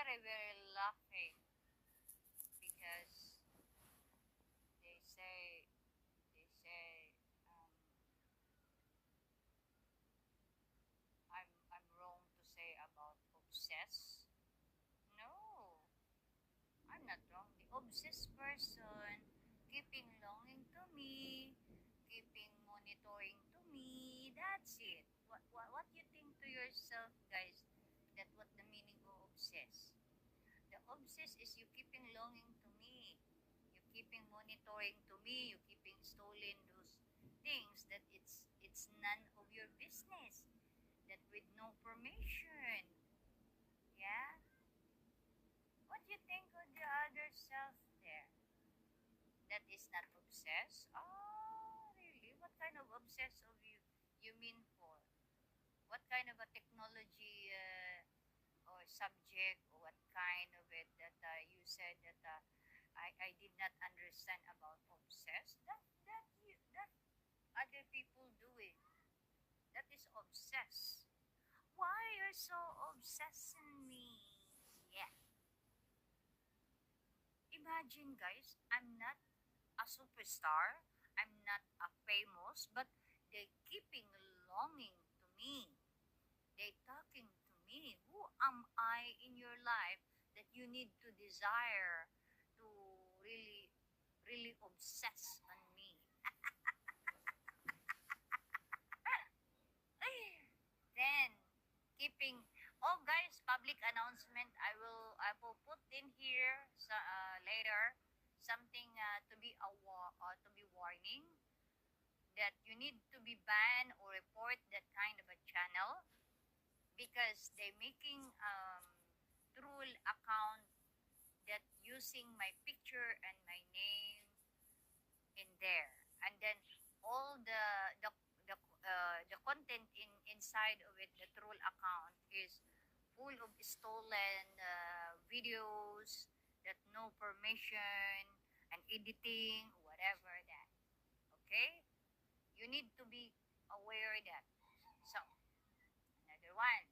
very, very laughing because they say, they say, um, I'm wrong to say about obsess. No, I'm not wrong. The obsessed person keeping longing to me, keeping monitoring to me. That's it. What you think to yourself, guys? That what the meaning of obsess? The obsess is you keeping longing to me. You keeping monitoring to me. You keeping stolen those things that it's none of your business. That with no permission. Yeah. What do you think of the other self there? That is not obsessed? Oh, really? What kind of obsessed of you mean for? What kind of a technology or subject or what kind of it that you said that I did not understand about obsessed? That other people do it. That is obsessed. Why you're so obsessing me? Yeah. Imagine guys, I'm not a superstar. I'm not a famous, but they keeping longing to me. They talking to me. Who am I in your life that you need to desire to really, really obsess on me? Then keeping. Oh guys, public announcement. I will put in here later something to be warning that you need to be banned or report that kind of a channel because they making troll account that using my picture and my name in there, and then all the content inside of it, the troll account is full of stolen videos that no permission and editing, whatever that. Okay, you need to be aware of that. So another one.